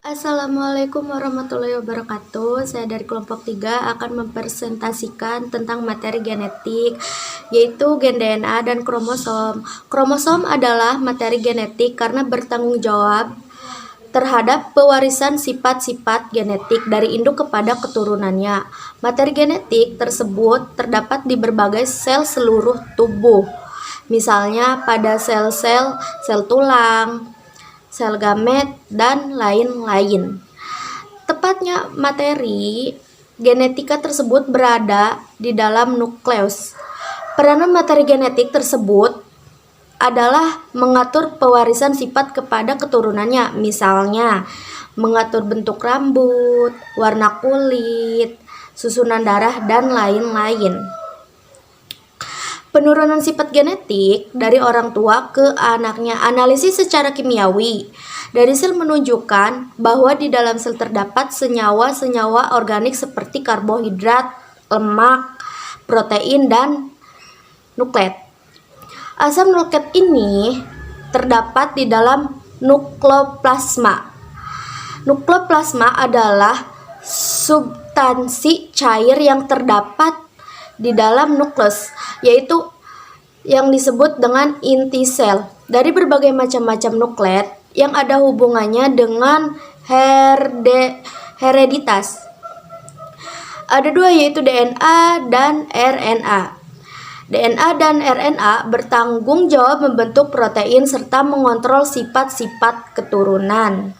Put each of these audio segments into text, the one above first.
Assalamualaikum warahmatullahi wabarakatuh. Saya dari kelompok 3 akan mempresentasikan tentang materi genetik, yaitu gen DNA dan kromosom. Kromosom adalah materi genetik karena bertanggung jawab terhadap pewarisan sifat-sifat genetik dari induk kepada keturunannya. Materi genetik tersebut terdapat di berbagai sel seluruh tubuh, misalnya pada sel-sel, sel tulang, sel gamet, dan lain-lain. Tepatnya, materi genetika tersebut berada di dalam nukleus. Peranan materi genetik tersebut adalah mengatur pewarisan sifat kepada keturunannya, misalnya mengatur bentuk rambut, warna kulit, susunan darah, dan lain-lain. Penurunan sifat genetik dari orang tua ke anaknya. Analisis secara kimiawi dari sel menunjukkan bahwa di dalam sel terdapat senyawa-senyawa organik seperti karbohidrat, lemak, protein, dan nukleat. Asam nukleat ini terdapat di dalam nukleoplasma. Nukleoplasma adalah substansi cair yang terdapat di dalam nukleus, yaitu yang disebut dengan inti sel. Dari berbagai macam-macam nukleat yang ada hubungannya dengan hereditas. Ada dua, yaitu DNA dan RNA. DNA dan RNA bertanggung jawab membentuk protein serta mengontrol sifat-sifat keturunan.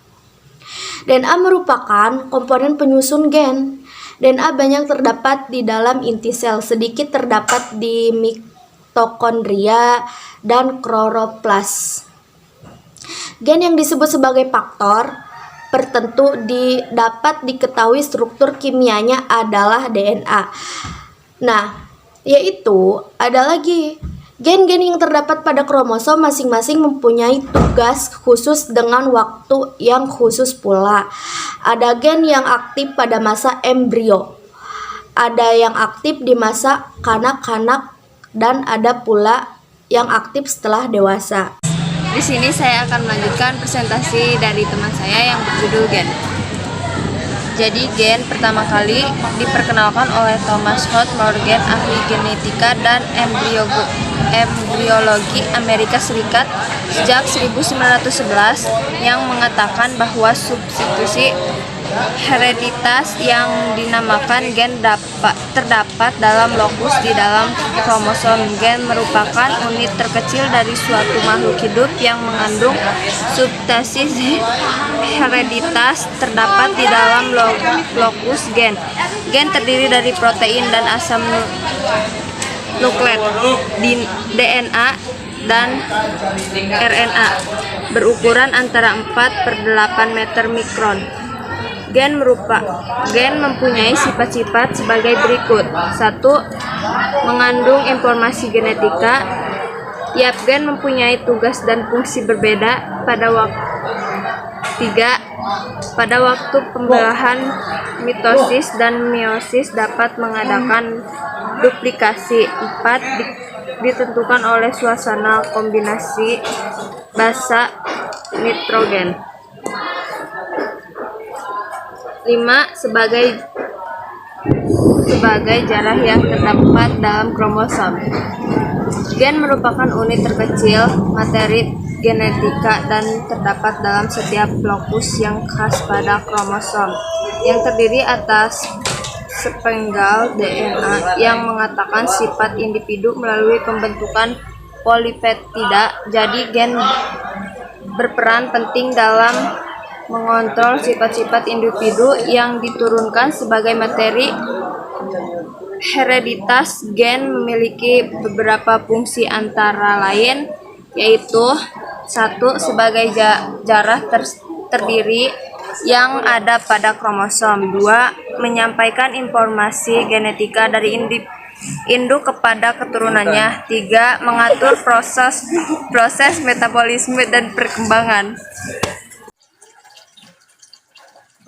DNA merupakan komponen penyusun gen. DNA banyak terdapat di dalam inti sel, sedikit terdapat di mitokondria dan kloroplas. Gen yang disebut sebagai faktor tertentu dapat diketahui struktur kimianya adalah DNA. Nah, yaitu ada lagi gen-gen yang terdapat pada kromosom masing-masing mempunyai tugas khusus dengan waktu yang khusus pula. Ada gen yang aktif pada masa embrio, ada yang aktif di masa kanak-kanak, dan ada pula yang aktif setelah dewasa. Di sini saya akan melanjutkan presentasi dari teman saya yang berjudul gen. Jadi gen pertama kali diperkenalkan oleh Thomas Holt Morgan, ahli genetika dan embriologi Amerika Serikat sejak 1911, yang mengatakan bahwa substitusi hereditas yang dinamakan gen terdapat dalam lokus di dalam kromosom. Gen merupakan unit terkecil dari suatu makhluk hidup yang mengandung substansi hereditas terdapat di dalam lokus gen. Gen terdiri dari protein dan asam nukleat, DNA dan RNA, berukuran antara 4/8 meter mikron. Gen mempunyai sifat-sifat sebagai berikut. 1. Mengandung informasi genetika. Tiap gen mempunyai tugas dan fungsi berbeda. Pada waktu pembelahan, mitosis dan meiosis dapat mengadakan duplikasi. 4. Ditentukan oleh suasana kombinasi basa nitrogen. 5. Sebagai jarah yang terdapat dalam kromosom. Gen merupakan unit terkecil materi genetika dan terdapat dalam setiap lokus yang khas pada kromosom, yang terdiri atas sepenggal DNA yang mengatakan sifat individu melalui pembentukan polipeptida. Jadi gen berperan penting dalam mengontrol sifat-sifat individu yang diturunkan sebagai materi hereditas. Gen memiliki beberapa fungsi antara lain, yaitu 1. Sebagai jarah terdiri yang ada pada kromosom. 2. Menyampaikan informasi genetika dari induk kepada keturunannya. 3. Mengatur proses metabolisme dan perkembangan.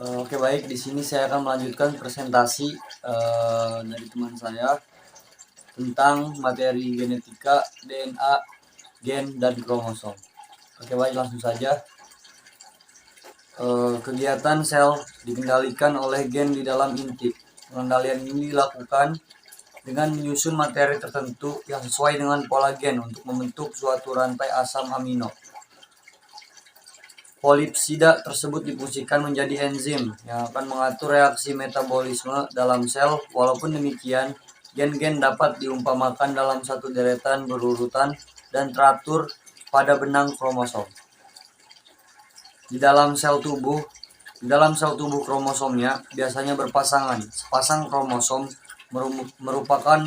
Oke, baik, di sini saya akan melanjutkan presentasi dari teman saya tentang materi genetika, DNA, gen, dan kromosom. Oke baik, langsung saja. Kegiatan sel dikendalikan oleh gen di dalam inti. Pengendalian ini dilakukan dengan menyusun materi tertentu yang sesuai dengan pola gen untuk membentuk suatu rantai asam amino. Polipsida tersebut difungsikan menjadi enzim yang akan mengatur reaksi metabolisme dalam sel. Walaupun demikian, gen-gen dapat diumpamakan dalam satu deretan berurutan dan teratur pada benang kromosom. Di dalam sel tubuh kromosomnya biasanya berpasangan. Sepasang kromosom merupakan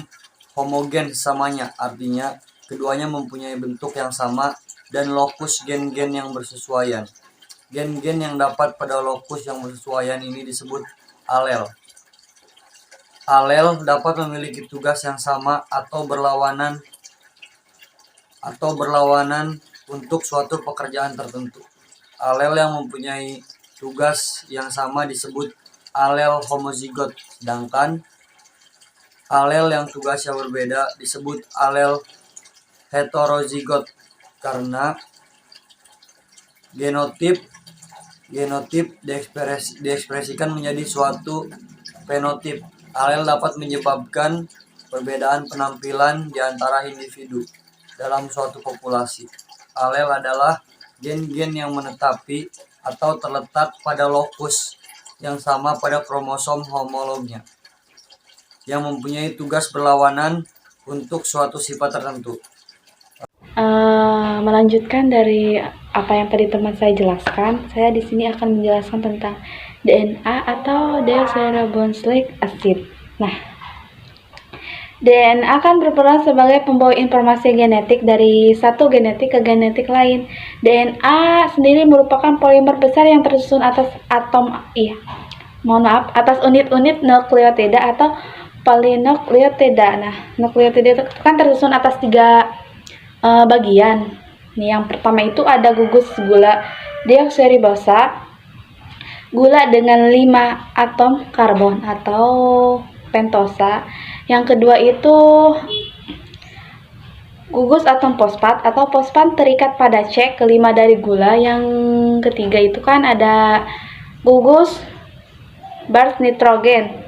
homogen sesamanya, artinya keduanya mempunyai bentuk yang sama dan lokus gen-gen yang bersesuaian. Gen-gen yang dapat pada lokus yang bersesuaian ini disebut alel. Alel dapat memiliki tugas yang sama atau berlawanan untuk suatu pekerjaan tertentu. Alel yang mempunyai tugas yang sama disebut alel homozigot, sedangkan alel yang tugasnya berbeda disebut alel heterozigot karena genotip diekspresikan menjadi suatu fenotip. Alel dapat menyebabkan perbedaan penampilan di antara individu dalam suatu populasi. Alel adalah gen-gen yang menetapi atau terletak pada lokus yang sama pada kromosom homolognya, yang mempunyai tugas berlawanan untuk suatu sifat tertentu. Melanjutkan dari apa yang tadi teman saya jelaskan, saya di sini akan menjelaskan tentang DNA atau deoxyribonucleic acid. Nah, DNA akan berperan sebagai pembawa informasi genetik dari satu genetik ke genetik lain. DNA sendiri merupakan polimer besar yang tersusun atas atas unit-unit nukleotida atau polinukleotida. Nah, nukleotida itu kan tersusun atas 3 bagian. Nih, yang pertama itu ada gugus gula deoksiribosa, gula dengan 5 atom karbon atau pentosa. Yang kedua itu gugus atom fosfat atau fosfat terikat pada C kelima dari gula. Yang ketiga itu kan ada gugus basa nitrogen,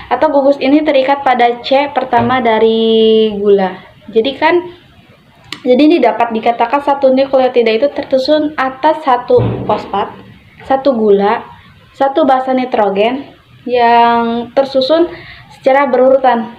atau gugus ini terikat pada C pertama dari gula. Jadi ini dapat dikatakan satu nukleotida itu tersusun atas 1 fosfat, 1 gula, 1 basa nitrogen yang tersusun secara berurutan.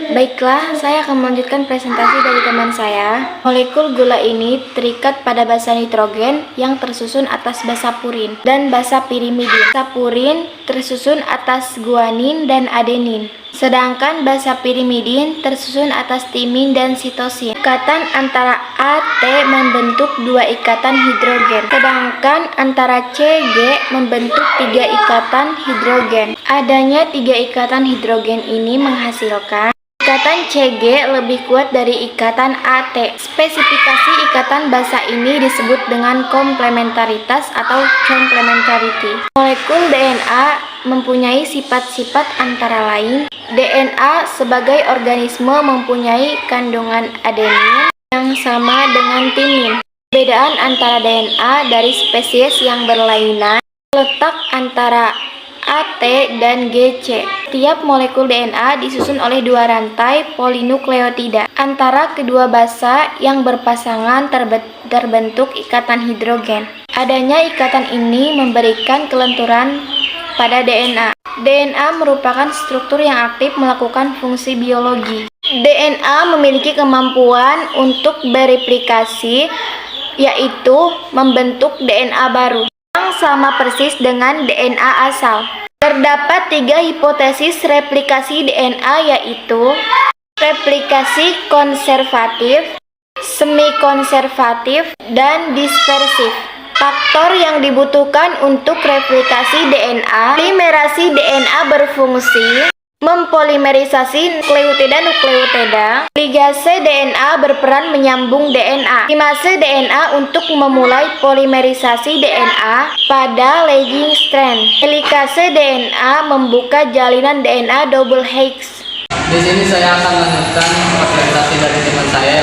Baiklah, saya akan melanjutkan presentasi dari teman saya. Molekul gula ini terikat pada basa nitrogen yang tersusun atas basa purin dan basa pirimidin. Basa purin tersusun atas guanin dan adenin, sedangkan basa pirimidin tersusun atas timin dan sitosin. Ikatan antara A, T membentuk 2 ikatan hidrogen, sedangkan antara C, G membentuk 3 ikatan hidrogen. Adanya 3 ikatan hidrogen ini menghasilkan ikatan CG lebih kuat dari ikatan AT. Spesifikasi ikatan basa ini disebut dengan komplementaritas atau complementarity. Molekul DNA mempunyai sifat-sifat antara lain. DNA sebagai organisme mempunyai kandungan adenin yang sama dengan timin. Perbedaan antara DNA dari spesies yang berlainan letak antara AT dan GC. Setiap molekul DNA disusun oleh 2 rantai polinukleotida. Antara kedua basa yang berpasangan terbentuk ikatan hidrogen. Adanya ikatan ini memberikan kelenturan pada DNA. DNA merupakan struktur yang aktif melakukan fungsi biologi. DNA memiliki kemampuan untuk bereplikasi, yaitu membentuk DNA baru yang sama persis dengan DNA asal. Terdapat 3 hipotesis replikasi DNA, yaitu replikasi konservatif, semi-konservatif, dan dispersif. Faktor yang dibutuhkan untuk replikasi DNA: polimerasi DNA berfungsi mempolimerisasi nukleotida. Ligase DNA berperan menyambung DNA. Kimase DNA untuk memulai polimerisasi DNA pada lagging strand. Helikase DNA membuka jalinan DNA double helix. Di sini saya akan melanjutkan presentasi dari teman saya,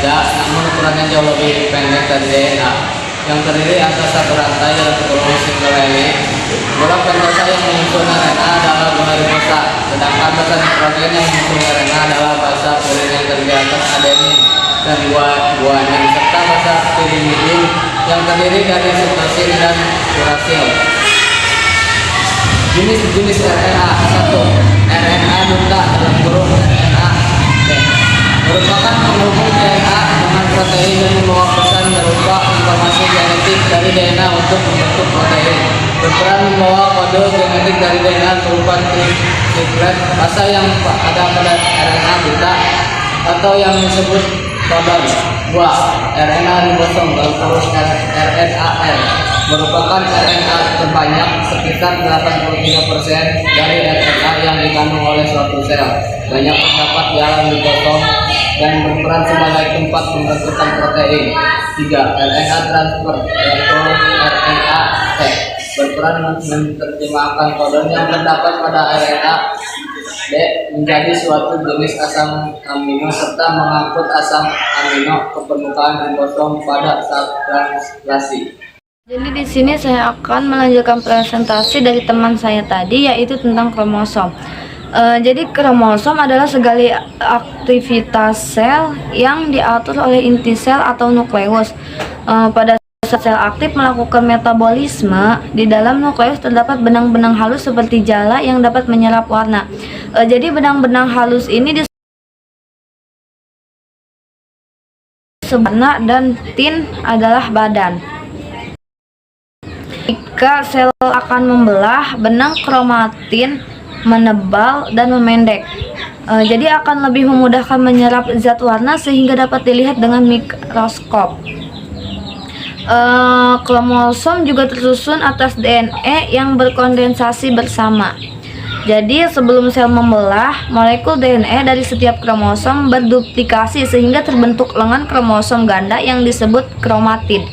tidak, namun ukurannya jauh lebih pendek dari DNA, yang terdiri atas satu rantai dalam sepuluh single helix. Gula pentosa yang menyusun RNA adalah gula ribosa, sedangkan basa protein yang menyusun RNA adalah basa purin yang terdiri atas adenin dan guanin, serta basa pirimidin yang terdiri dari sitosin dan urasil. Jenis-jenis RNA: 1. RNA duta dalam kurung RNA merupakan penghubung DNA dengan protein dan membawa pesan berupa informasi genetik dari DNA untuk membentuk protein. Berperan membawa kode genetik dari DNA berupa triplet basa yang ada pada RNA duta atau yang disebut codon. 2. RNA ribosom dalam kurung RNAR merupakan RNA terbanyak, sekitar 83% dari RNA yang dikandung oleh suatu sel. Banyak terdapat di alam ribosom dan berperan sebagai tempat pembentukan protein. 3. RNA transfer yaitu RNA-T berperan menerjemahkan kode yang terdapat pada RNA D menjadi suatu jenis asam amino serta mengangkut asam amino ke permukaan ribosom pada saat translasi. Jadi di sini saya akan melanjutkan presentasi dari teman saya tadi, yaitu tentang kromosom. Jadi kromosom adalah segala aktivitas sel yang diatur oleh inti sel atau nukleus. Pada saat sel aktif melakukan metabolisme, di dalam nukleus terdapat benang-benang halus seperti jala yang dapat menyerap warna. Jadi benang-benang halus ini warna dan tin adalah badan. Jika sel akan membelah, benang kromatin menebal dan memendek. Jadi akan lebih memudahkan menyerap zat warna sehingga dapat dilihat dengan mikroskop. Kromosom juga tersusun atas DNA yang berkondensasi bersama. Jadi sebelum sel membelah, molekul DNA dari setiap kromosom berduplikasi sehingga terbentuk lengan kromosom ganda yang disebut kromatid.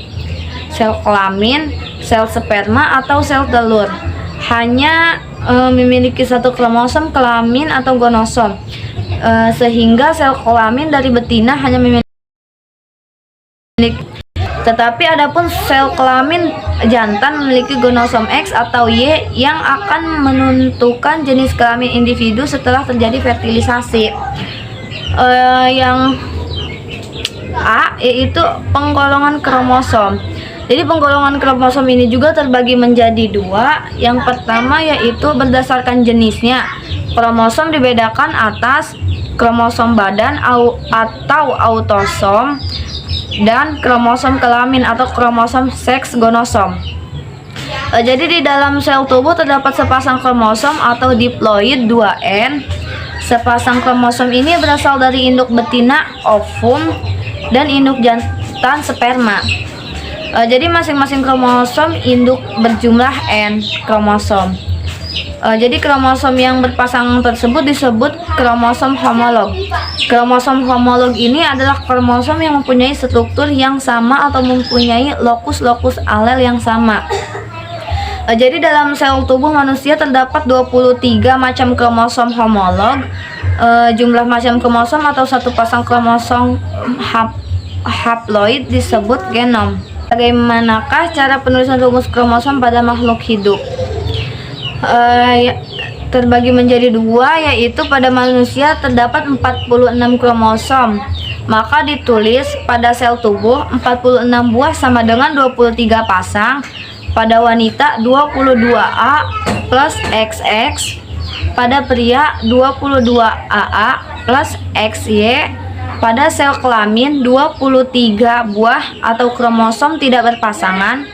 Sel kelamin, sel sperma atau sel telur hanya memiliki satu kromosom kelamin atau gonosom, sehingga sel kelamin dari betina hanya memiliki. Tetapi adapun sel kelamin jantan memiliki gonosom X atau Y yang akan menentukan jenis kelamin individu setelah terjadi fertilisasi. Yang A yaitu penggolongan kromosom. Jadi penggolongan kromosom ini juga terbagi menjadi dua. Yang pertama yaitu berdasarkan jenisnya. Kromosom dibedakan atas kromosom badan atau autosom dan kromosom kelamin atau kromosom seks gonosom. Jadi di dalam sel tubuh terdapat sepasang kromosom atau diploid 2N. Sepasang kromosom ini berasal dari induk betina ovum dan induk jantan sperma. Jadi masing-masing kromosom induk berjumlah N kromosom. Jadi kromosom yang berpasang tersebut disebut kromosom homolog. Kromosom homolog ini adalah kromosom yang mempunyai struktur yang sama atau mempunyai lokus-lokus alel yang sama. Jadi dalam sel tubuh manusia terdapat 23 macam kromosom homolog. Jumlah macam kromosom atau satu pasang kromosom haploid disebut genom. Bagaimanakah cara penulisan rumus kromosom pada makhluk hidup? Terbagi menjadi dua, yaitu pada manusia terdapat 46 kromosom. Maka ditulis pada sel tubuh 46 buah sama dengan 23 pasang. Pada wanita 22A plus XX. Pada pria 22AA plus XY. Pada sel kelamin 23 buah atau kromosom tidak berpasangan.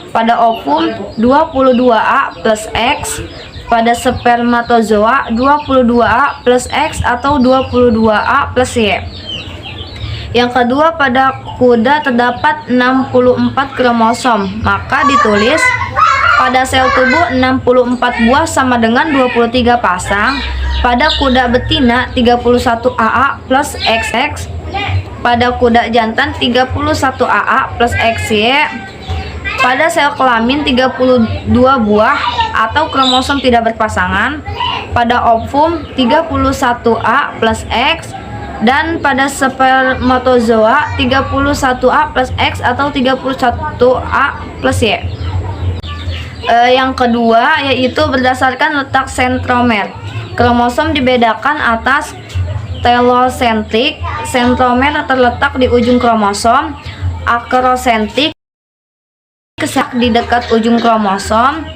Pada ovum 22A plus X. Pada spermatozoa 22A plus X atau 22A plus Y. Yang kedua, pada kuda terdapat 64 kromosom. Maka ditulis pada sel tubuh 64 buah sama dengan 23 pasang. Pada kuda betina 31AA plus XX. Pada kuda jantan 31AA plus XY. Pada sel kelamin 32 buah atau kromosom tidak berpasangan. Pada ovum 31A plus X. Dan pada spermatozoa 31A plus X atau 31A plus Y. Yang kedua yaitu berdasarkan letak sentromer. Kromosom dibedakan atas telosentrik. Sentromer terletak di ujung kromosom. Akrosentrik di dekat ujung kromosom.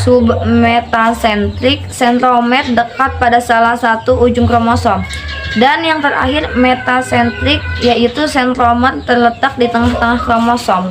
Submetasentrik, sentromer dekat pada salah satu ujung kromosom. Dan yang terakhir metasentrik, yaitu sentromer terletak di tengah-tengah kromosom.